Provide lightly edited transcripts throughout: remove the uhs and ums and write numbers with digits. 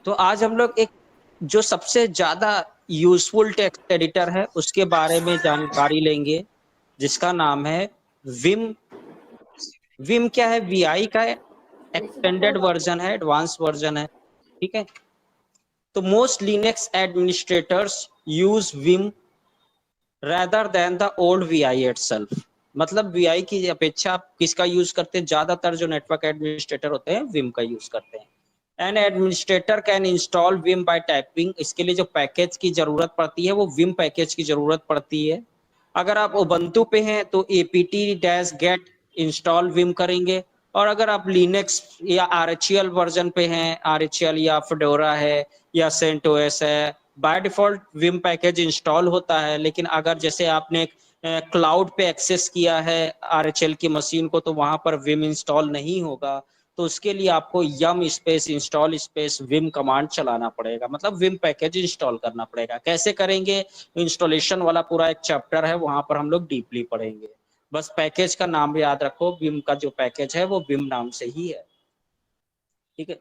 तो आज हम लोग एक जो सबसे ज्यादा यूजफुल टेक्स्ट एडिटर है उसके बारे में जानकारी लेंगे, जिसका नाम है विम। विम क्या है? वीआई का एक्सटेंडेड वर्जन है, एडवांस वर्जन है। ठीक है, तो most Linux administrators use Vim rather than the old VI itself। मतलब VI की अपेक्षा आप किसका यूज करते हैं? ज्यादातर जो नेटवर्क एडमिनिस्ट्रेटर होते हैं विम का यूज करते हैं। An administrator can install Vim bye typing. इसके लिए जो पैकेज की जरूरत पड़ती है वो विम पैकेज की जरूरत पड़ती है। अगर आप उबंटू पे हैं तो apt-get इंस्टॉल विम करेंगे, और अगर आप लिनक्स या आरएचएल वर्जन पे हैं, आरएचएल या फेडोरा है या सेंटोस है, by default Vim package install होता है। लेकिन अगर जैसे आपने क्लाउड पे एक्सेस किया है आरएचएल की मशीन को, तो वहां पर विम इंस्टॉल नहीं होगा। तो उसके लिए आपको yum space install space vim command चलाना पड़ेगा, मतलब विम पैकेज इंस्टॉल करना पड़ेगा। कैसे करेंगे? इंस्टॉलेशन वाला पूरा एक चैप्टर है, वहां पर हम लोग डीपली पढ़ेंगे। बस पैकेज का नाम याद रखो, विम का जो पैकेज है वो विम नाम से ही है। ठीक है।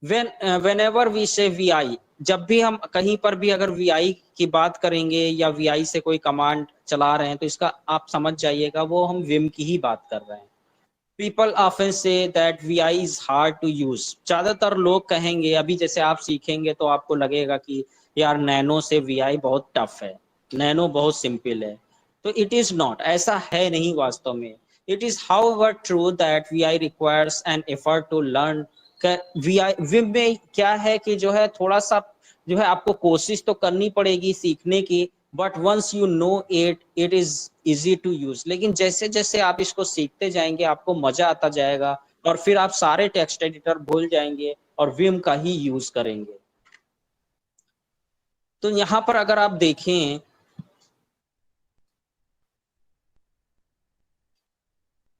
whenever we say VI, जब भी हम कहीं पर भी अगर VI की बात करेंगे या VI से कोई कमांड चला रहे हैं, तो इसका आप समझ जाइएगा वो हम विम की ही बात कर रहे हैं। People often say that VI is hard to use। ज्यादातर लोग कहेंगे, अभी जैसे आप सीखेंगे तो आपको लगेगा कि यार नैनो से VI बहुत टफ है, नैनो बहुत सिंपल है। तो इट इज नॉट, ऐसा है नहीं वास्तव में। It is however true that VI requires an effort to learn। VI Vim में क्या है कि जो है थोड़ा सा जो है आपको कोशिश तो करनी पड़ेगी सीखने की, but once you know it is easy to use. लेकिन जैसे जैसे आप इसको सीखते जाएंगे आपको मजा आता जाएगा, और फिर आप सारे टेक्स्ट एडिटर भूल जाएंगे और विम का ही यूज करेंगे। तो यहां पर अगर आप देखें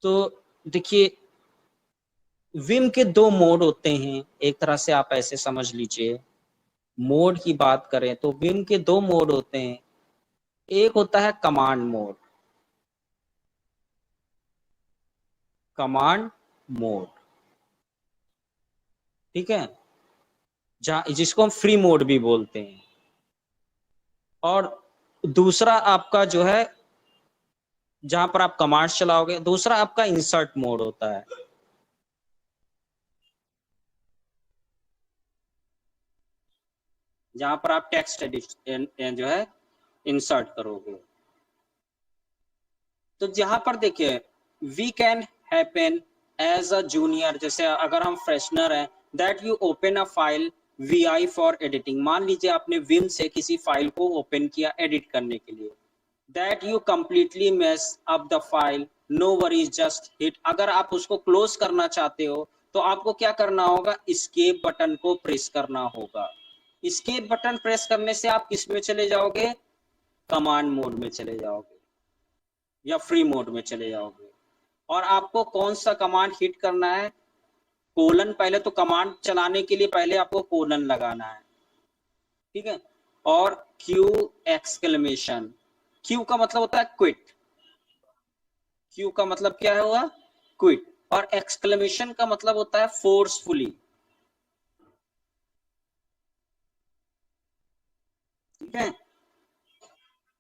तो देखिए विम के दो मोड होते हैं, एक तरह से आप ऐसे समझ लीजिए। मोड की बात करें तो विम के दो मोड होते हैं। एक होता है कमांड मोड, कमांड मोड, ठीक है, जहां जिसको हम फ्री मोड भी बोलते हैं। और दूसरा आपका जो है जहां पर आप कमांड्स चलाओगे, दूसरा आपका इंसर्ट मोड होता है। जहां पर आप टेक्स्ट जो है इंसर्ट करोगे। तो जहां पर देखिए we can happen as a junior, जैसे अगर हम फ्रेशनर हैं, that you open a file VI for editing. मान लीजिए आपने विम से किसी फाइल को ओपन किया एडिट करने के लिए, that you completely mess up the file, no worries just hit. अगर आप उसको क्लोज करना चाहते हो तो आपको क्या करना होगा? एस्केप बटन को प्रेस करना होगा। एस्केप बटन प्रेस करने से आप किस में चले जाओगे? कमांड मोड में चले जाओगे या फ्री मोड में चले जाओगे। और आपको कौन सा कमांड हिट करना है? कोलन। पहले तो कमांड चलाने के लिए पहले आपको कोलन लगाना है, ठीक है। और क्यू एक्सक्लेमेशन, क्यू का मतलब होता है क्विट, क्यू का मतलब क्या होगा? क्विट। और एक्सक्लेमेशन का मतलब होता है फोर्सफुली, ठीक है।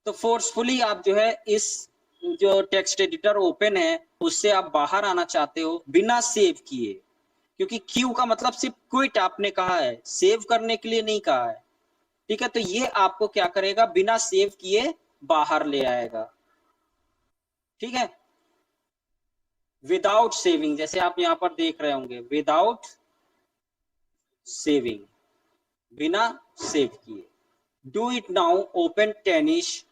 तो फोर्सफुली आप जो है इस जो टेक्स्ट एडिटर ओपन है उससे आप बाहर आना चाहते हो बिना सेव किए, क्योंकि क्यू का मतलब सिर्फ क्विट आपने कहा है, सेव करने के लिए नहीं कहा है, ठीक है। तो ये आपको क्या करेगा? बिना सेव किए बाहर ले आएगा, ठीक है। विदाउट सेविंग, जैसे आप यहां पर देख रहे होंगे, विदाउट सेविंग, बिना सेव किए। Do it now open tennis.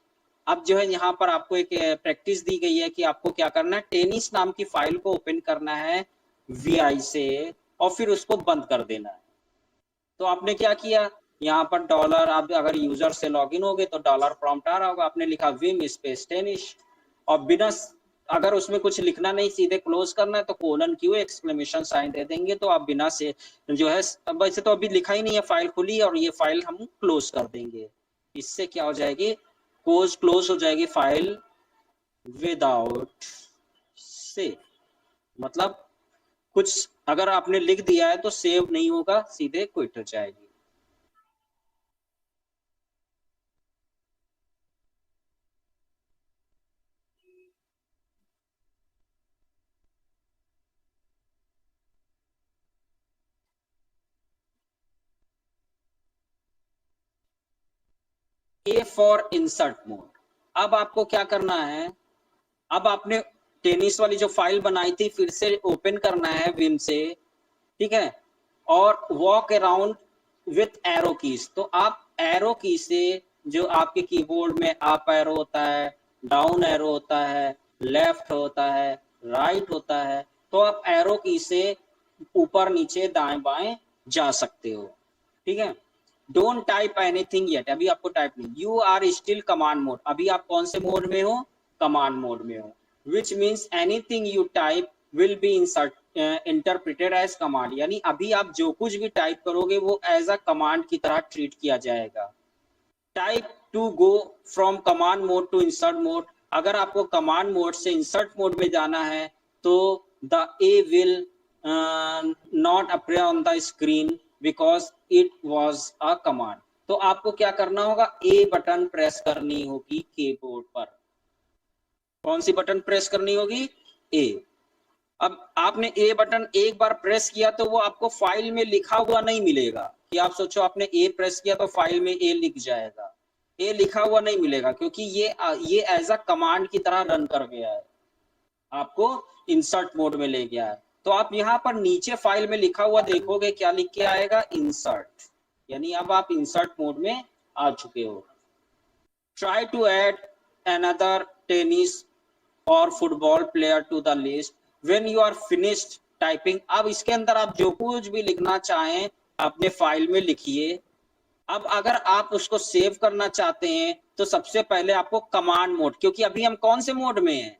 अब जो है यहाँ पर आपको एक प्रैक्टिस दी गई है कि आपको क्या करना है? टेनिस नाम की फाइल को ओपन करना है VI से और फिर उसको बंद कर देना है। तो आपने क्या किया? यहाँ पर डॉलर, आप अगर यूजर से लॉगिन हो गए तो डॉलर प्रॉम्प्ट आ रहा होगा, आपने लिखा विम स्पेस टेनिस, और बिना अगर उसमें कुछ लिखना नहीं सीधे क्लोज करना है तो कोलन क्यू एक्सक्लेमेशन साइन दे देंगे, तो आप बिना से जो है, वैसे तो अभी लिखा ही नहीं है, फाइल खुली और ये फाइल हम क्लोज कर देंगे। इससे क्या हो जाएगी? क्लोज हो जाएगी फाइल विदाउट से, मतलब कुछ अगर आपने लिख दिया है तो सेव नहीं होगा, सीधे क्विट हो जाएगी। A for insert mode. अब आपको क्या करना है, अब आपने टेनिस वाली जो फाइल बनाई थी फिर से ओपन करना है विम से, ठीक है, और walk around with arrow keys. तो आप एरो की से, जो आपके कीबोर्ड में अप एरो होता है, डाउन एरो होता है, लेफ्ट होता है, राइट होता है, तो आप एरो की से ऊपर नीचे दाएं बाएं जा सकते हो, ठीक है। डोंट टाइप एनीथिंग येट, अभी आपको टाइप नहीं, you are still command mode. अभी आप कौन से मोड में हो, कमांड मोड में हो, which means anything you type will be interpreted as command. यानी अभी आप जो कुछ भी टाइप करोगे वो एज अ कमांड की तरह ट्रीट किया जाएगा। Type to go from command mode to insert mode. अगर आपको कमांड मोड से इंसर्ट मोड में जाना है तो the A will not appear on the screen because it was a command. तो आपको क्या करना होगा, ए बटन प्रेस करनी होगी कीबोर्ड पर। कौन सी बटन प्रेस करनी होगी, ए। अब आपने ए बटन एक बार प्रेस किया तो वो आपको फाइल में लिखा हुआ नहीं मिलेगा कि आप सोचो आपने ए प्रेस किया तो फाइल में ए लिख जाएगा। ए लिखा हुआ नहीं मिलेगा क्योंकि ये एज अ कमांड की तरह रन कर गया है, आपको इंसर्ट मोड में ले गया है। तो आप यहाँ पर नीचे फाइल में लिखा हुआ देखोगे, क्या लिख के आएगा, इंसर्ट। यानी अब आप इंसर्ट मोड में आ चुके हो। Try to add another tennis और football player to the list when you are finished typing. अब इसके अंदर आप जो कुछ भी लिखना चाहें अपने फाइल में लिखिए। अब अगर आप उसको सेव करना चाहते हैं तो सबसे पहले आपको कमांड मोड, क्योंकि अभी हम कौन से मोड में हैं,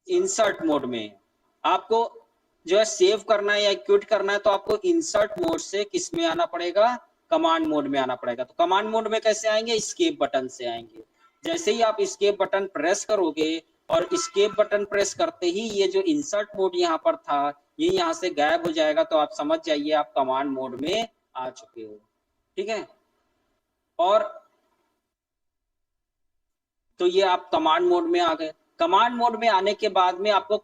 इंसर्ट मोड में। आपको जो है सेव करना है या क्विट करना है तो आपको इंसर्ट मोड से किस में आना पड़ेगा, कमांड मोड में आना पड़ेगा। तो कमांड मोड में कैसे आएंगे, एस्केप बटन से आएंगे। जैसे ही आप एस्केप बटन प्रेस करोगे और एस्केप बटन प्रेस करते ही ये जो इंसर्ट मोड यहाँ पर था ये यहाँ से गायब हो जाएगा। तो आप समझ जाइए आप कमांड मोड में आ चुके हो, ठीक है। और तो ये आप कमांड मोड में आ गए। कमांड मोड में आने के बाद में आपको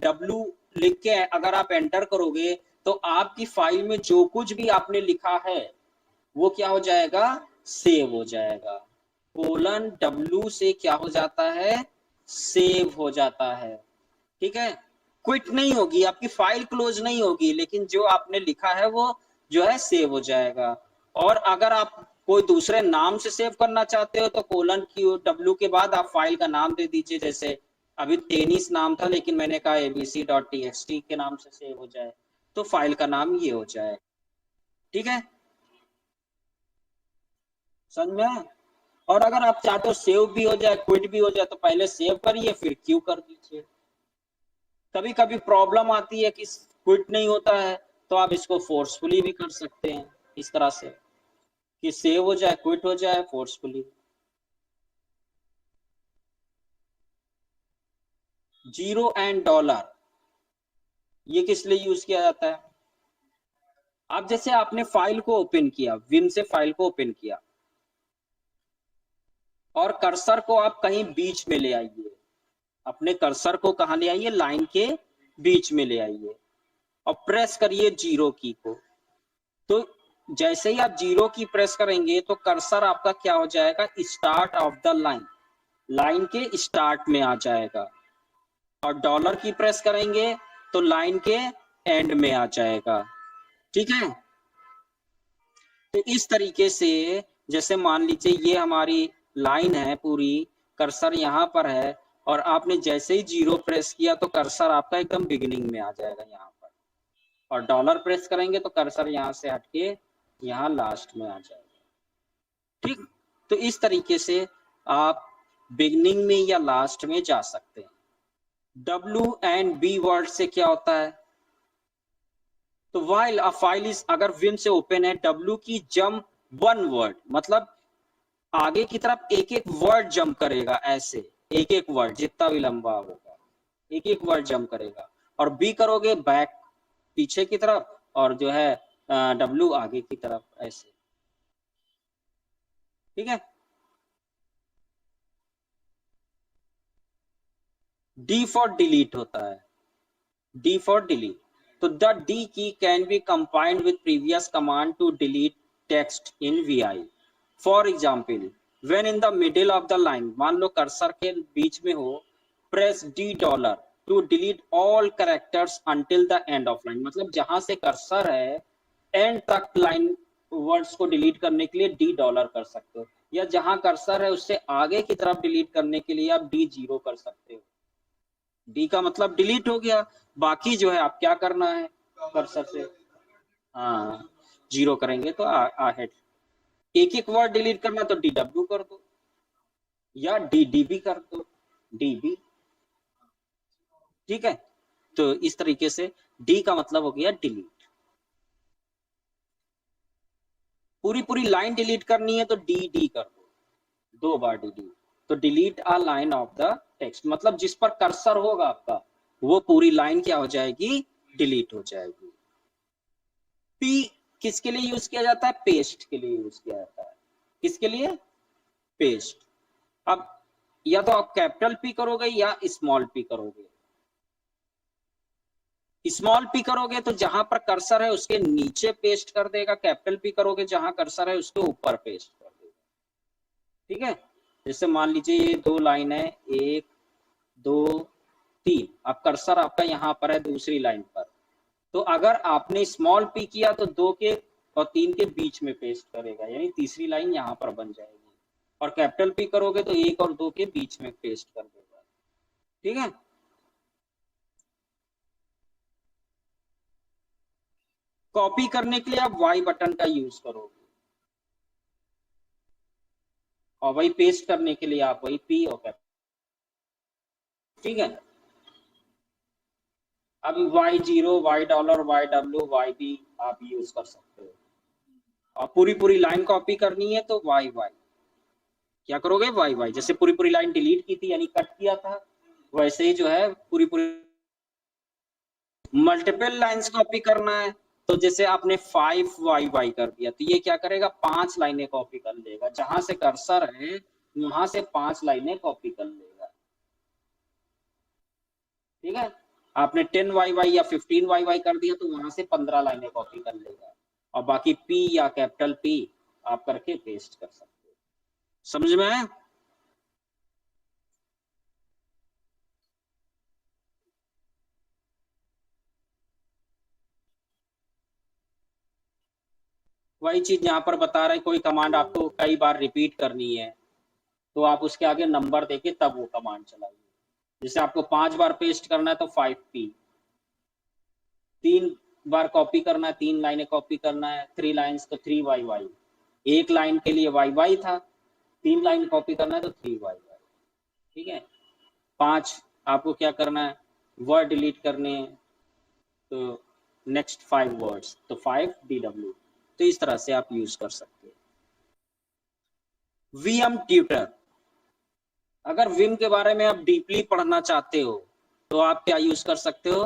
:W लिख के अगर आप एंटर करोगे तो आपकी फाइल में जो कुछ भी आपने लिखा है वो क्या हो जाएगा, सेव हो जाएगा। :W से क्या हो जाता है, सेव हो जाता है, ठीक है। क्विट नहीं होगी, आपकी फाइल क्लोज नहीं होगी, लेकिन जो आपने लिखा है वो जो है सेव हो जाएगा। और अगर आप कोई दूसरे नाम से सेव करना चाहते हो तो :W के बाद आप फाइल का नाम दे दीजिए। जैसे अभी टेनिस नाम था लेकिन मैंने कहा abc.txt के नाम से सेव हो जाए तो फाइल का नाम ये हो जाए, ठीक है, समझ में। और अगर आप चाहते हो सेव भी हो जाए क्विट भी हो जाए तो पहले सेव करिए फिर क्यू कर दीजिए। कभी कभी प्रॉब्लम आती है कि क्विट नहीं होता है तो आप इसको फोर्सफुली भी कर सकते हैं इस तरह से कि सेव हो जाए क्विट हो जाए फोर्सफुली। $0 ये किस लिए यूज किया जाता है, अब जैसे आपने फाइल को ओपन किया, विम से फाइल को ओपन किया और कर्सर को आप कहीं बीच में ले आइए, अपने कर्सर को कहां ले आइए, लाइन के बीच में ले आइए और प्रेस करिए 0 की को। तो जैसे ही आप 0 की प्रेस करेंगे तो कर्सर आपका क्या हो जाएगा, start of the line, line के स्टार्ट में आ जाएगा। और $, की प्रेस करेंगे तो लाइन के एंड में आ जाएगा, ठीक है। तो इस तरीके से जैसे मान लीजिए ये हमारी लाइन है पूरी, कर्सर यहाँ पर है और आपने जैसे ही 0 प्रेस किया तो कर्सर आपका एकदम बिगिनिंग में आ जाएगा यहाँ पर, और $, प्रेस करेंगे तो कर्सर यहाँ से हटके यहाँ लास्ट में आ जाएगा, ठीक। तो इस तरीके से आप बिगिनिंग में या लास्ट में जा सकते हैं। W and B वर्ड से क्या होता है, तो while a file is, अगर विम से ओपन है, W की जंप 1 वर्ड, मतलब आगे की तरफ एक एक वर्ड जंप करेगा, ऐसे एक एक वर्ड जितना भी लंबा होगा एक एक वर्ड जंप करेगा। और B करोगे बैक, पीछे की तरफ और जो है W आगे की तरफ, ऐसे। ठीक है। D फॉर डिलीट होता है, D फॉर डिलीट। तो the D key can be combined with previous command to delete text in VI। For example, when in the middle of the line, मान लो कर्सर के बीच में हो, press $, to delete all characters until the end of line. मतलब जहां से cursor है एंड तक लाइन वर्ड्स को डिलीट करने के लिए $D कर सकते हो, या जहां कर्सर है उससे आगे की तरफ डिलीट करने के लिए आप D0 कर सकते हो। डी का मतलब डिलीट हो गया, बाकी जो है आप क्या करना है कर्सर से, हाँ 0 करेंगे तो आहेड। एक एक वर्ड डिलीट करना तो DW कर दो या DDB कर दो, DB। ठीक है, तो इस तरीके से डी का मतलब हो गया डिलीट। पूरी पूरी लाइन डिलीट करनी है तो DD कर दो, 2 बार DD। तो delete a line of the text, मतलब जिस पर कर्सर होगा आपका वो पूरी लाइन क्या हो जाएगी, डिलीट हो जाएगी। P किसके लिए यूज किया जाता है, पेस्ट के लिए यूज किया जाता है। किसके लिए, पेस्ट। अब या तो आप कैपिटल P करोगे या स्मॉल p करोगे। स्मॉल p करोगे तो जहां पर कर्सर है उसके नीचे पेस्ट कर देगा, कैपिटल P करोगे जहां कर्सर है उसके ऊपर पेस्ट कर देगा। ठीक है, जैसे मान लीजिए ये 2 लाइन है, 1 2 3, अब कर्सर आपका यहाँ पर है दूसरी लाइन पर, तो अगर आपने स्मॉल p किया तो 2 के और 3 के बीच में पेस्ट करेगा, यानी तीसरी लाइन यहाँ पर बन जाएगी। और कैपिटल P करोगे तो 1 और 2 के बीच में पेस्ट कर देगा। ठीक है, कॉपी करने के लिए आप Y बटन का यूज करोगे, और वही पेस्ट करने के लिए आप वही P और कैपिटल। ठीक है, अब Y0 $, YW YB आप यूज कर सकते हो। और पूरी पूरी लाइन कॉपी करनी है तो YY क्या करोगे, YY। जैसे पूरी पूरी लाइन डिलीट की थी यानी कट किया था, वैसे ही जो है पूरी पूरी मल्टीपल लाइंस कॉपी करना है तो जैसे आपने 5YY कर दिया तो ये क्या करेगा, 5 लाइनें कॉपी कर लेगा, जहां से कर्सर है वहां से 5 लाइनें कॉपी कर लेगा। ठीक है, आपने 10YY या 15YY कर दिया तो वहां से 15 लाइनें कॉपी कर लेगा, और बाकी P या कैपिटल P आप करके पेस्ट कर सकते हो। समझ में आया? वही चीज यहाँ पर बता रहे, कोई कमांड आपको कई बार रिपीट करनी है तो आप उसके आगे नंबर देके तब वो कमांड चलाइए। जैसे आपको 5 बार पेस्ट करना है तो 5P, 3 बार कॉपी करना है, 3 लाइनें कॉपी करना है, 3 लाइन्स तो 3YY। एक लाइन के लिए YY था, 3 लाइन कॉपी करना है तो 3YY। ठीक है, 5 आपको क्या करना है, वर्ड डिलीट करने हैं तो नेक्स्ट 5 वर्ड्स तो 5DW। तो इस तरह से आप यूज कर सकते हैं। VM ट्यूटर, अगर विम के बारे में आप डीपली पढ़ना चाहते हो तो आप क्या यूज कर सकते हो,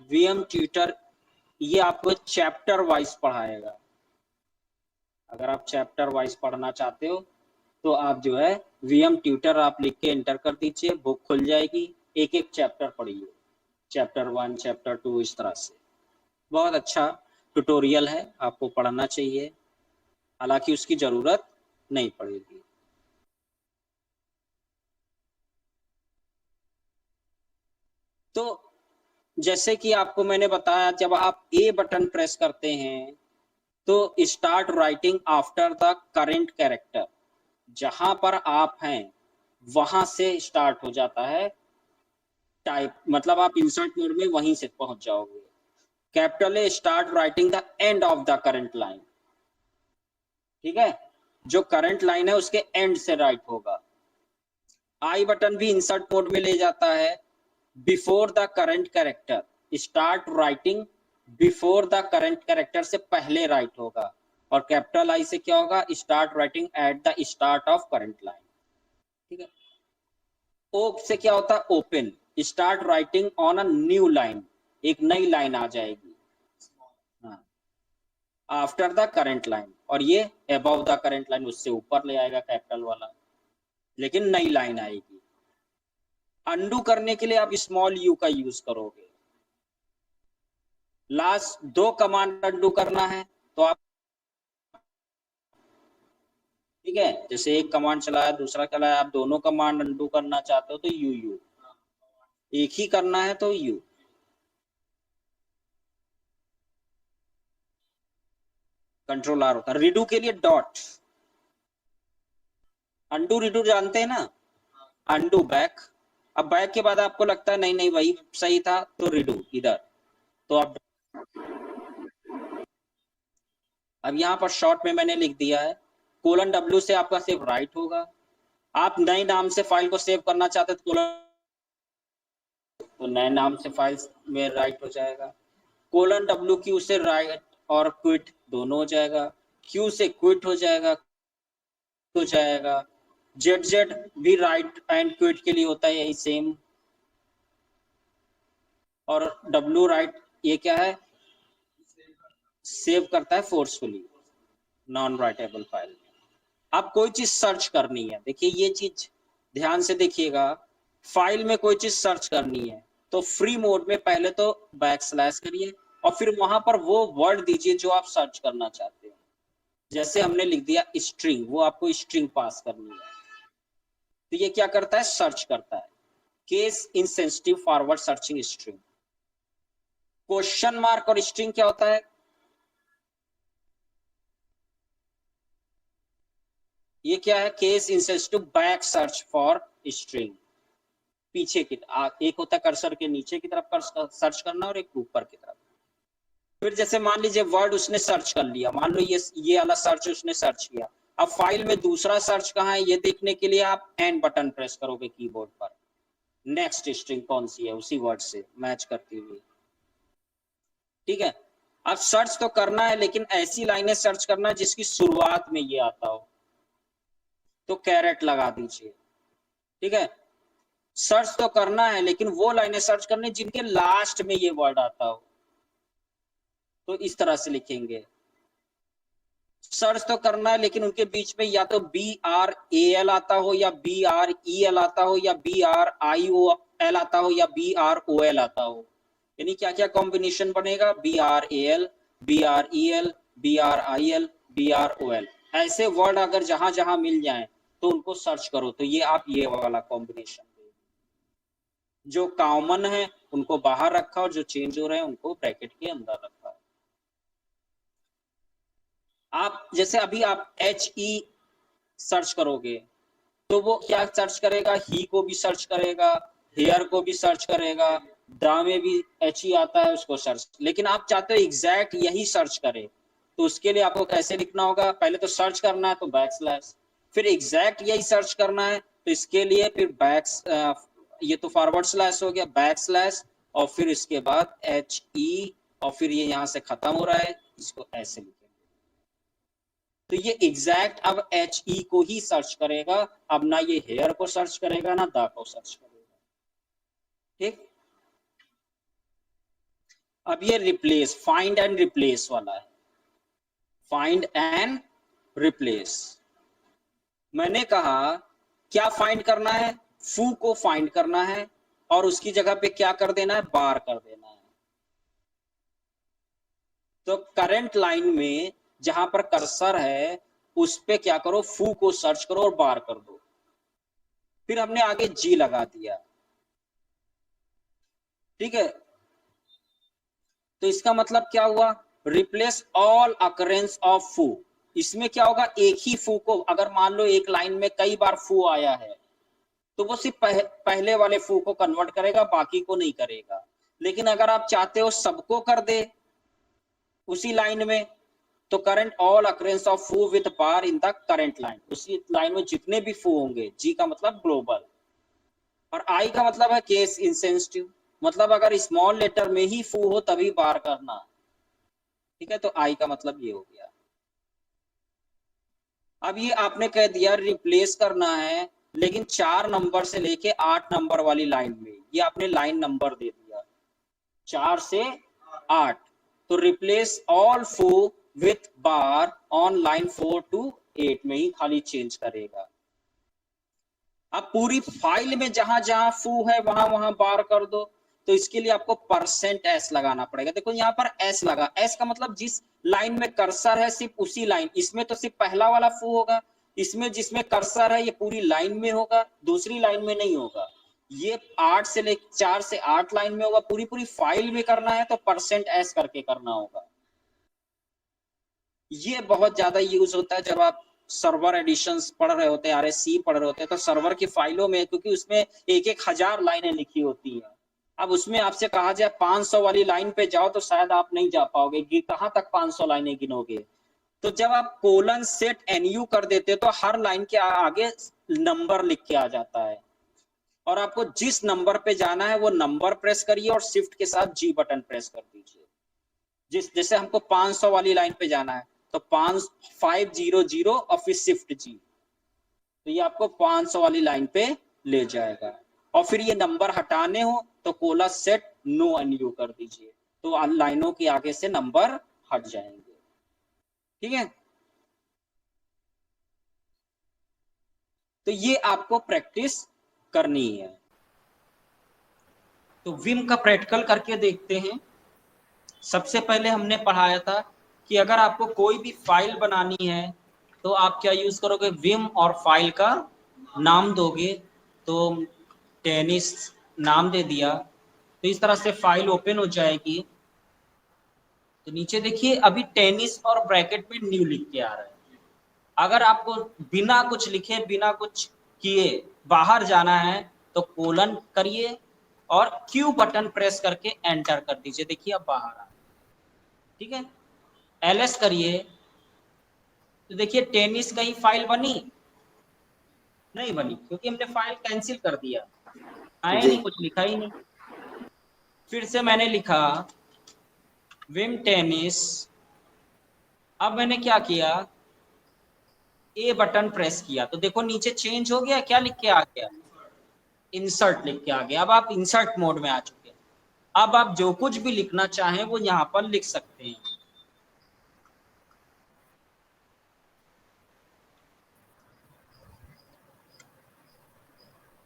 VM ट्यूटर। ये आपको चैप्टर वाइज पढ़ाएगा। अगर आप चैप्टर वाइज पढ़ना चाहते हो तो आप जो है VM ट्यूटर आप लिख के एंटर कर दीजिए, बुक खुल जाएगी, एक एक चैप्टर पढ़िए, चैप्टर 1 चैप्टर 2 इस तरह से। बहुत अच्छा ट्यूटोरियल है, आपको पढ़ना चाहिए, हालांकि उसकी जरूरत नहीं पड़ेगी। तो जैसे कि आपको मैंने बताया, जब आप ए बटन प्रेस करते हैं तो start writing after the current character, जहां पर आप हैं वहां से स्टार्ट हो जाता है टाइप, मतलब आप इंसर्ट मोड में वहीं से पहुंच जाओगे। Capital A start writing the end of the current line. ठीक है, जो करंट लाइन है उसके एंड से राइट होगा। आई बटन भी इंसर्ट मोड में ले जाता है, before the current character, start writing before the current character से पहले राइट होगा। और कैपिटल आई से क्या होगा, start writing at the start of current line. ठीक है, ओ से क्या होता है, open, start writing on a new line, एक नई लाइन आ जाएगी। आफ्टर द करंट लाइन, और ये अबव द करंट लाइन, उससे ऊपर ले आएगा कैपिटल वाला, लेकिन नई लाइन आएगी। अंडू करने के लिए आप स्मॉल यू का यूज करोगे। लास्ट 2 कमांड अंडू करना है तो आप, ठीक है, जैसे एक कमांड चलाया दूसरा चलाया, आप दोनों कमांड अंडू करना चाहते हो तो यू, एक ही करना है तो यू। कंट्रोल आर होता है। रीडू के लिए डॉट। अंडू रीडू जानते हैं ना, अंडू बैक। अब बैक के बाद आपको लगता है नहीं नहीं वही सही था तो रीडू इधर, तो आप, अब यहाँ पर शॉर्ट में मैंने लिख दिया है कोलन W से आपका सेव राइट होगा। आप नए नाम से फाइल को सेव करना चाहते तो कोलन, तो नए नाम से फाइल में राइट हो जाएगा। कोलन WQ से राइट और क्विट दोनों हो जाएगा, Q से क्विट हो जाएगा, हो जाएगा। ZZ भी राइट एंड क्विट के लिए होता है यही सेम, और W राइट ये क्या है, सेव करता है फोर्सफुली नॉन राइटेबल फाइल। आप कोई चीज सर्च करनी है, देखिए ये चीज ध्यान से देखिएगा, फाइल में कोई चीज सर्च करनी है तो फ्री मोड में पहले तो बैकस्लैश करिए और फिर वहां पर वो वर्ड दीजिए जो आप सर्च करना चाहते हैं। जैसे हमने लिख दिया स्ट्रिंग, वो आपको स्ट्रिंग पास करनी है, तो ये क्या करता है, सर्च करता है। Case insensitive forward searching string. Question mark और स्ट्रिंग क्या होता है, ये क्या है, case insensitive back search for string. पीछे की एक होता है कर्सर के नीचे की तरफ सर्च करना और एक ऊपर की तरफ। फिर जैसे मान लीजिए वर्ड उसने सर्च कर लिया, मान लो ये वाला सर्च उसने सर्च किया, अब फाइल में दूसरा सर्च कहाँ है ये देखने के लिए आप एंड बटन प्रेस करोगे कीबोर्ड पर, नेक्स्ट स्ट्रिंग कौन सी है उसी वर्ड से मैच करती हुई, ठीक है। अब सर्च तो करना है लेकिन ऐसी लाइनें सर्च करना है जिसकी शुरुआत में ये आता हो, तो कैरेट लगा दीजिए, ठीक है। सर्च तो करना है लेकिन वो लाइनें सर्च करनी जिनके लास्ट में ये वर्ड आता हो, तो इस तरह से लिखेंगे। सर्च तो करना है लेकिन उनके बीच में या तो BRAL आता हो या BREL आता हो या BRIOL आता हो या BROL आता हो, यानी क्या क्या कॉम्बिनेशन बनेगा, BRAL, BREL, BRIL, BROL। ऐसे वर्ड अगर जहां जहां मिल जाए तो उनको सर्च करो, तो ये आप ये वाला कॉम्बिनेशन, जो कॉमन है उनको बाहर रखा और जो चेंज हो रहे हैं उनको ब्रैकेट के अंदर रखा। आप जैसे अभी आप HE सर्च करोगे तो वो क्या सर्च करेगा, ही को भी सर्च करेगा, हेयर को भी सर्च करेगा, द में भी HE आता है उसको सर्च, लेकिन आप चाहते हो एग्जैक्ट यही सर्च करे, तो उसके लिए आपको कैसे लिखना होगा, पहले तो सर्च करना है तो बैकस्लैश, फिर एग्जैक्ट यही सर्च करना है तो इसके लिए फिर ये तो फॉरवर्ड स्लैश हो गया, बैकस्लैश और फिर इसके बाद HE और फिर ये यहां से खत्म हो रहा है, इसको ऐसे लिखेंगे। तो ये एग्जैक्ट अब HE को ही सर्च करेगा, अब ना ये हेयर को सर्च करेगा ना द को सर्च करेगा, ठीक। अब ये रिप्लेस, फाइंड एंड रिप्लेस वाला है, फाइंड एंड रिप्लेस। मैंने कहा क्या फाइंड करना है, फू को फाइंड करना है और उसकी जगह पे क्या कर देना है, बार कर देना है। तो करंट लाइन में जहां पर कर्सर है उस पे क्या करो, फू को सर्च करो और बार कर दो, फिर हमने आगे जी लगा दिया, ठीक है। तो इसका मतलब क्या हुआ, रिप्लेस ऑल अकरेंस ऑफ फू। इसमें क्या होगा, एक ही फू को, अगर मान लो एक लाइन में कई बार फू आया है तो वो सिर्फ पहले वाले फू को कन्वर्ट करेगा, बाकी को नहीं करेगा। लेकिन अगर आप चाहते हो सबको कर दे उसी लाइन में, तो करंट ऑल अकरेंस ऑफ फू with bar in the current line, उसी लाइन में जितने भी फू होंगे, जी का मतलब ग्लोबल और आई का मतलब है केस इंसेंसिटिव, मतलब अगर स्मॉल लेटर में ही फू हो तभी बार करना, ठीक है। तो आई का मतलब ये हो गया। अब ये आपने कह दिया रिप्लेस करना है लेकिन 4 नंबर से लेके 8 नंबर वाली लाइन में, ये आपने लाइन नंबर दे दिया 4 से 8, तो रिप्लेस ऑल फू with bar on line 4 to 8 में ही खाली चेंज करेगा। अब पूरी फाइल में जहां जहां फू है वहां वहां बार कर दो, तो इसके लिए आपको %s लगाना पड़ेगा। देखो यहाँ पर s लगा, s का मतलब जिस लाइन में कर्सर है सिर्फ उसी लाइन, इसमें तो सिर्फ पहला वाला फू होगा, इसमें जिसमें कर्सर है ये पूरी लाइन में होगा, दूसरी लाइन में नहीं होगा। ये 4 से 8 लाइन में होगा, पूरी पूरी फाइल में करना है तो %s करके करना होगा। ये बहुत ज्यादा यूज होता है जब आप सर्वर एडिशंस पढ़ रहे होते हैं, RSC पढ़ रहे होते हैं, तो सर्वर की फाइलों में, क्योंकि उसमें एक एक हजार लाइनें लिखी होती हैं, अब उसमें आपसे कहा जाए 500 वाली लाइन पे जाओ तो शायद आप नहीं जा पाओगे, कहां तक 500 लाइनें गिनोगे। तो जब आप कोलन सेट NU कर देते तो हर लाइन के आगे नंबर लिख के आ जाता है, और आपको जिस नंबर पे जाना है वो नंबर प्रेस करिए और शिफ्ट के साथ G बटन प्रेस कर दीजिए। जैसे हमको 500 वाली लाइन पे जाना है तो 500 और फिर शिफ्ट G, तो ये आपको 500 वाली लाइन पे ले जाएगा। और फिर ये नंबर हटाने हो तो कोला सेट नो NU कर दीजिए, तो लाइनों के आगे से नंबर हट जाएंगे। ठीक है, तो ये आपको प्रैक्टिस करनी है। तो विम का प्रैक्टिकल करके देखते हैं। सबसे पहले हमने पढ़ाया था कि अगर आपको कोई भी फाइल बनानी है तो आप क्या यूज करोगे, विम, और फाइल का नाम दोगे, तो टेनिस नाम दे दिया, तो इस तरह से फाइल ओपन हो जाएगी। तो नीचे देखिए अभी टेनिस और ब्रैकेट में न्यू लिख के आ रहा है। अगर आपको बिना कुछ लिखे बिना कुछ किए बाहर जाना है तो कोलन करिए और Q बटन प्रेस करके एंटर कर दीजिए, देखिए अब बाहर आ, ठीक है। LS करिए तो देखिए टेनिस कहीं फाइल बनी नहीं बनी, क्योंकि हमने फाइल कैंसिल कर दिया, आया नहीं, कुछ लिखा ही नहीं। फिर से मैंने लिखा विम टेनिस, अब मैंने क्या किया, A बटन प्रेस किया तो देखो नीचे चेंज हो गया, क्या लिख के आ गया, इंसर्ट लिख के आ गया। अब आप इंसर्ट मोड में आ चुके हैं, अब आप जो कुछ भी लिखना चाहें वो यहां पर लिख सकते हैं।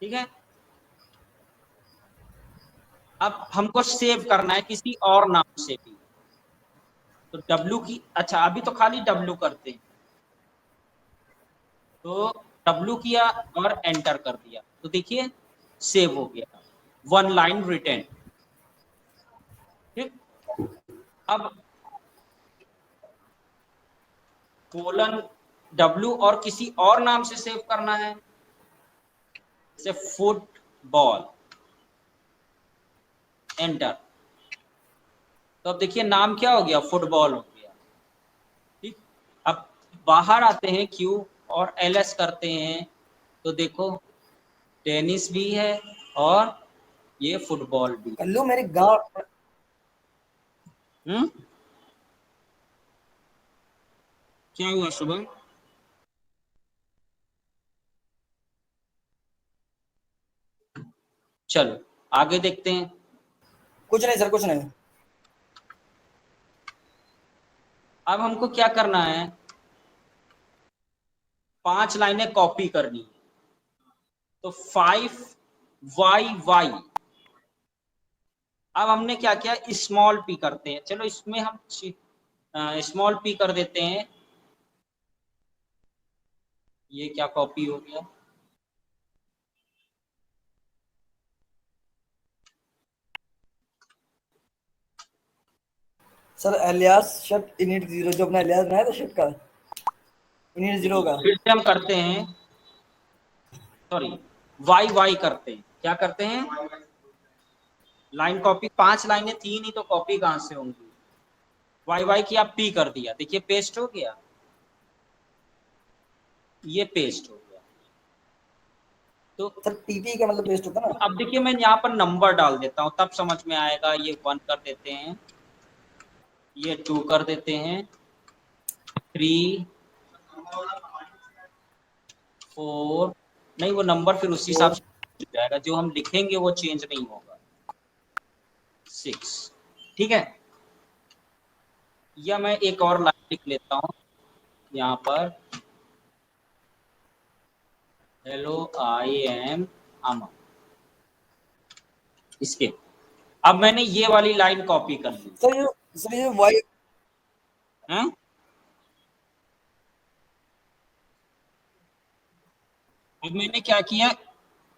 ठीक है, अब हमको सेव करना है किसी और नाम से भी, तो W की, अच्छा अभी तो खाली W करते हैं, तो W किया और एंटर कर दिया, तो देखिए सेव हो गया, 1 लाइन रिटर्न। ठीक, अब कोलन W और किसी और नाम से सेव करना है, जैसे फुटबॉल, एंटर, तो अब देखिए नाम क्या हो गया, फुटबॉल हो गया। ठीक, अब बाहर आते हैं Q और LS करते हैं, तो देखो टेनिस भी है और ये फुटबॉल भी। कल्लू मेरे गाँव क्या हुआ शुभम? चलो आगे देखते हैं। कुछ नहीं सर, कुछ नहीं। अब हमको क्या करना है, 5 लाइनें कॉपी करनी है, तो 5YY। अब हमने क्या किया, स्मॉल p करते हैं, चलो इसमें हम स्मॉल p कर देते हैं, ये क्या कॉपी हो गया, सर एलियास शट इनिट 0, जो अपना एलियास बनाया था शट का इनिट 0 का, फिर से हम करते हैं, सॉरी YY करते हैं, क्या करते हैं, लाइन कॉपी, 5 लाइनें थी नहीं तो कॉपी कहां से होंगी, YY की आप P कर दिया, देखिए पेस्ट हो गया, ये पेस्ट हो गया। तो सर टीपी का मतलब पेस्ट होता ना। अब देखिए मैं यहाँ पर नंबर डाल देता हूँ तब समझ में आएगा, ये 1 कर देते हैं, ये 2 कर देते हैं, 3 4, नहीं वो नंबर फिर उसी हिसाब से जाएगा, जो हम लिखेंगे वो चेंज नहीं होगा, 6। ठीक है, या मैं एक और लाइन लिख लेता हूँ यहाँ पर, हेलो आई एम अमन। इसके अब मैंने ये वाली लाइन कॉपी कर ली सर ये वाई है। अब मैंने क्या किया,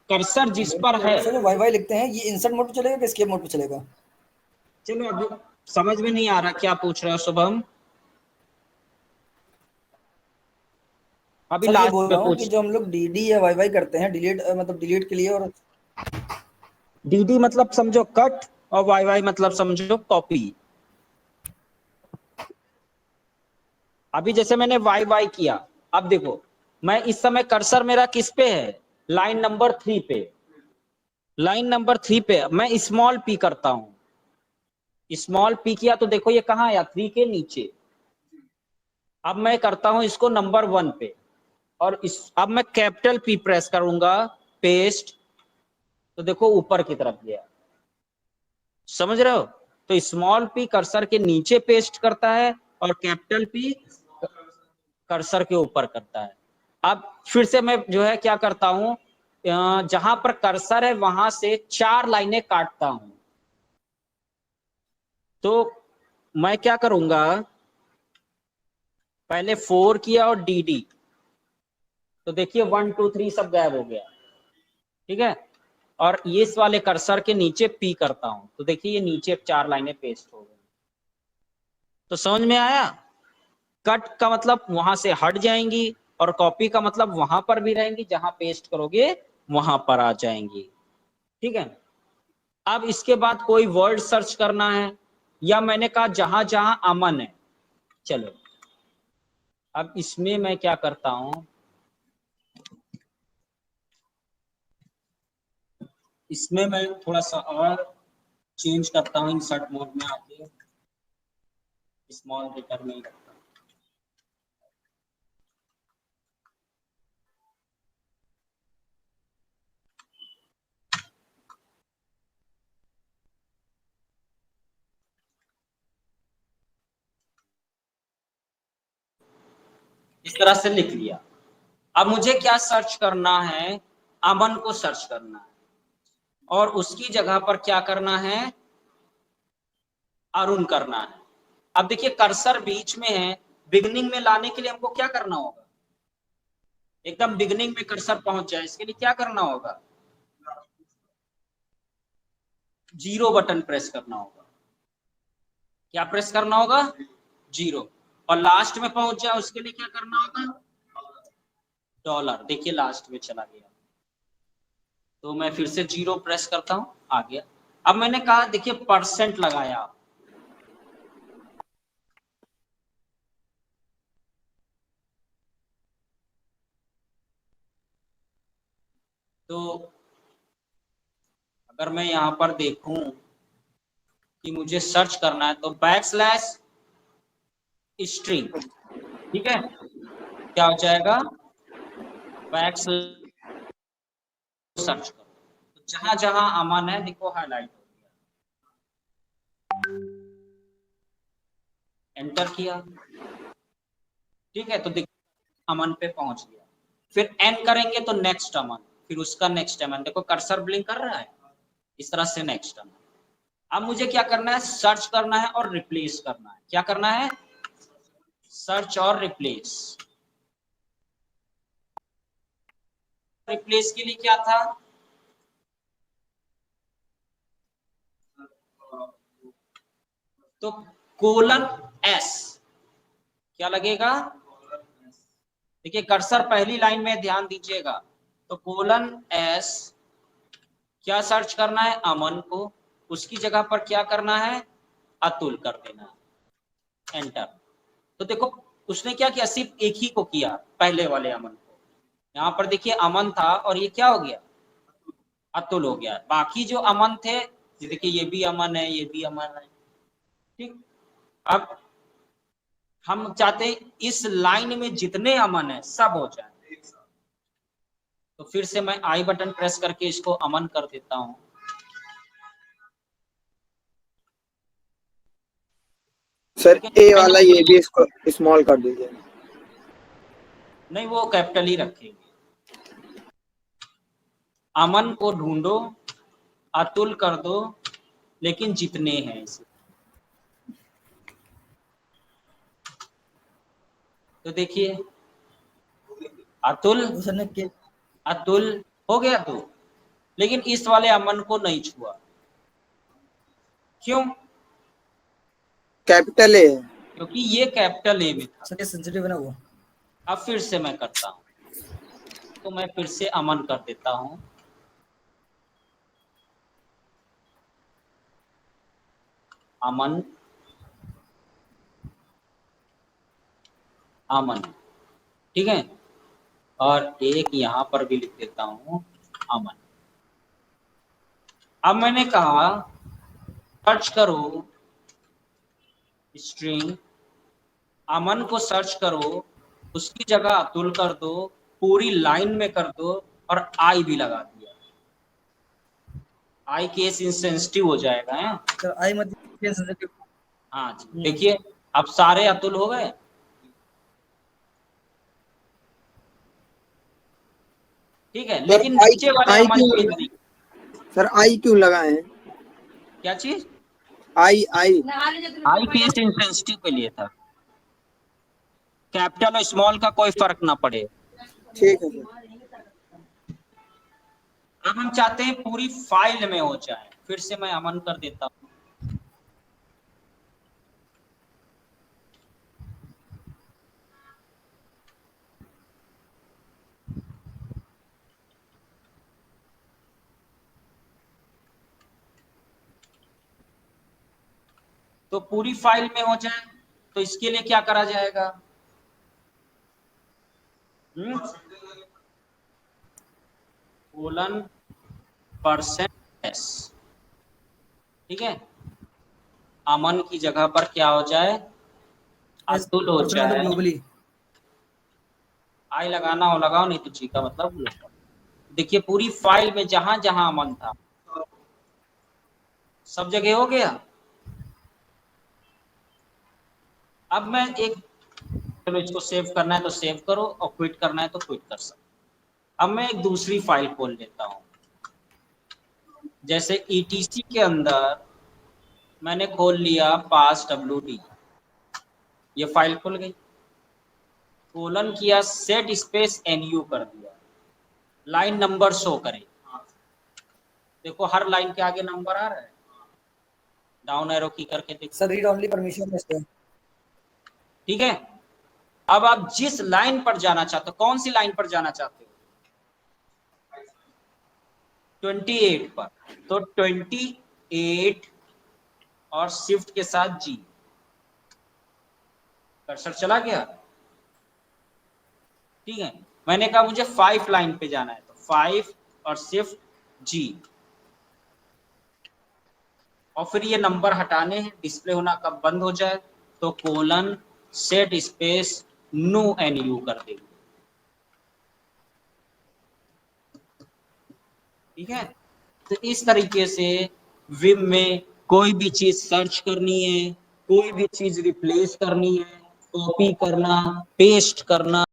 कर्सर जिस पर है, सर वाई वाई लिखते हैं, ये इंसर्ट मोड पे चलेगा कि एस्केप मोड पे चलेगा? चलो अभी समझ में नहीं आ रहा क्या पूछ रहे हो शुभम, अभी सर ये लास्ट बोल पे रहा हूँ कि पूछ। जो हम लोग डीडी या वाई वाई करते हैं डिलीट, मतलब डिलीट के लिए, और डीडी मतलब समझो कट, और वाई वाई मतलब समझो कॉपी। अभी जैसे मैंने वाई वाई किया, अब देखो मैं इस समय कर्सर मेरा किस पे है, लाइन नंबर 3 पे, लाइन नंबर 3 पे मैं स्मॉल पी करता हूं, स्मॉल पी किया तो देखो ये कहाँ आया, 3 के नीचे। अब मैं करता हूं इसको नंबर 1 पे, और अब मैं कैपिटल पी प्रेस करूंगा, पेस्ट, तो देखो ऊपर की तरफ गया, समझ रहे हो। तो स्मॉल पी कर्सर के नीचे पेस्ट करता है, और कैपिटल पी कर्सर के ऊपर करता है। अब फिर से मैं जो है क्या करता हूं, जहां पर कर्सर है वहां से 4 लाइनें काटता हूं। तो मैं क्या करूंगा, पहले 4 किया और डी, तो देखिए 1 2 3 सब गायब हो गया, ठीक है। और ये इस वाले कर्सर के नीचे पी करता हूं, तो देखिए ये नीचे 4 लाइनें पेस्ट हो गई। तो समझ में आया, कट का मतलब वहां से हट जाएंगी, और कॉपी का मतलब वहां पर भी रहेंगी, जहां पेस्ट करोगे वहां पर आ जाएंगी, ठीक है। अब इसके बाद कोई वर्ड सर्च करना है, या मैंने कहा जहां जहां अमन है, चलो अब इसमें मैं क्या करता हूं, इसमें मैं थोड़ा सा और चेंज करता हूं, इंसर्ट मोड में आके स्मॉल लेटर में ही रखता हूं। इस तरह से लिख लिया। अब मुझे क्या सर्च करना है, अमन को सर्च करना है, और उसकी जगह पर क्या करना है, अरुण करना है। अब देखिए कर्सर बीच में है, बिगनिंग में लाने के लिए हमको क्या करना होगा, एकदम बिगनिंग में कर्सर पहुंच जाए, इसके लिए क्या करना होगा, 0 बटन प्रेस करना होगा। क्या प्रेस करना होगा, 0। और लास्ट में पहुंच जाए उसके लिए क्या करना होगा, $। देखिए लास्ट में चला गया, तो मैं फिर से 0 प्रेस करता हूं, आ गया। अब मैंने कहा देखिए परसेंट लगाया, तो अगर मैं यहां पर देखूं कि मुझे सर्च करना है, तो बैकस्लैश स्ट्रिंग, ठीक है, क्या हो जाएगा, बैकस्लैश सर्च करो, तो जहां जहां अमन है देखो हाईलाइट हो गया, एंटर किया, ठीक है, तो देखो अमन पे पहुंच गया। फिर एन करेंगे तो नेक्स्ट अमन, फिर उसका नेक्स्ट अमन, देखो कर्सर ब्लिंक कर रहा है, इस तरह से नेक्स्ट अमन। अब मुझे क्या करना है, सर्च करना है और रिप्लेस करना है। क्या करना है, सर्च और रिप्लेस। रिप्लेस के लिए क्या था, तो कोलन एस, क्या लगेगा, देखिए कर्सर पहली लाइन में ध्यान दीजिएगा, तो कोलन एस, क्या सर्च करना है, अमन को, उसकी जगह पर क्या करना है, अतुल कर देना है, एंटर। तो देखो उसने क्या किया, सिर्फ एक ही को किया, पहले वाले अमन को। यहाँ पर देखिए अमन था और ये क्या हो गया, अतुल हो गया। बाकी जो अमन थे, देखिए ये भी अमन है, ये भी अमन है, ठीक। अब हम चाहते हैं इस लाइन में जितने अमन है सब हो जाए, तो फिर से मैं आई बटन प्रेस करके इसको अमन कर देता हूं। सर ए वाला ये भी इसको स्मॉल कर दीजिए। नहीं, वो कैपिटल ही रखेंगे। अमन को ढूंढो, अतुल कर दो, लेकिन जितने हैं इसे। तो देखिए अतुल, उसने के अतुल हो गया तो, लेकिन इस वाले अमन को नहीं छुआ। क्यों? कैपिटल ए है। क्योंकि ये कैपिटल ए में था। सर सेंसिटिव है ना वो। अब फिर से मैं करता हूं, तो मैं फिर से अमन कर देता हूं। अमन, अमन, ठीक है। और एक यहां पर भी लिख देता हूं अमन। अब मैंने कहा सर्च करो स्ट्रिंग, अमन को सर्च करो, उसकी जगह अतुल कर दो, पूरी लाइन में कर दो, और आई भी लगा दिया। आई केस इंसेंसिटिव हो जाएगा है? सर आई मत सेंसिटिव। हाँ जी, देखिए अब सारे अतुल हो गए। ठीक है, लेकिन नीचे वाले अमन के नहीं। सर आई क्यों लगाए हैं? क्या चीज? आई आई आई केस इंसेंसिटिव के लिए था। कैपिटल और स्मॉल का कोई फर्क ना पड़े। ठीक है सर। अब हम चाहते हैं पूरी फाइल में हो जाए। फिर से मैं अमन कर देता हूं। तो पूरी फाइल में हो जाए, तो इसके लिए क्या करा जाएगा? कोलन %s, ठीक है। अमन की जगह पर क्या हो जाए? अतुल हो जाए। ग्लोबली आई लगाना हो लगाओ, नहीं तो जी का मतलब ग्लोबल। देखिए पूरी फाइल में जहां जहां अमन था सब जगह हो गया। अब मैं एक, चलो इसको सेव करना है तो सेव करो, और क्विट करना है तो क्विट कर सकते। अब मैं एक दूसरी फाइल खोल लेता हूं। जैसे ETC के अंदर मैंने खोल लिया passwd, ये फाइल खुल गई। कोलन किया, सेट स्पेस NU कर दिया, लाइन नंबर शो करे। देखो हर लाइन के आगे नंबर आ रहा है। डाउन एरो की करके देखो। सर रीड ओनली परमिशन है। ठीक है। अब आप जिस लाइन पर जाना चाहते हो, कौन सी लाइन पर जाना चाहते हो? 28 पर। तो 28 और शिफ्ट के साथ G, कर्सर चला गया। ठीक है, मैंने कहा मुझे 5 लाइन पे जाना है, तो 5 और शिफ्ट G, और फिर ये नंबर हटाने हैं। डिस्प्ले होना कब बंद हो जाए, तो colon set space no NU कर देंगे। ठीक है। तो इस तरीके से विम में कोई भी चीज सर्च करनी है, कोई भी चीज रिप्लेस करनी है, कॉपी करना, पेस्ट करना,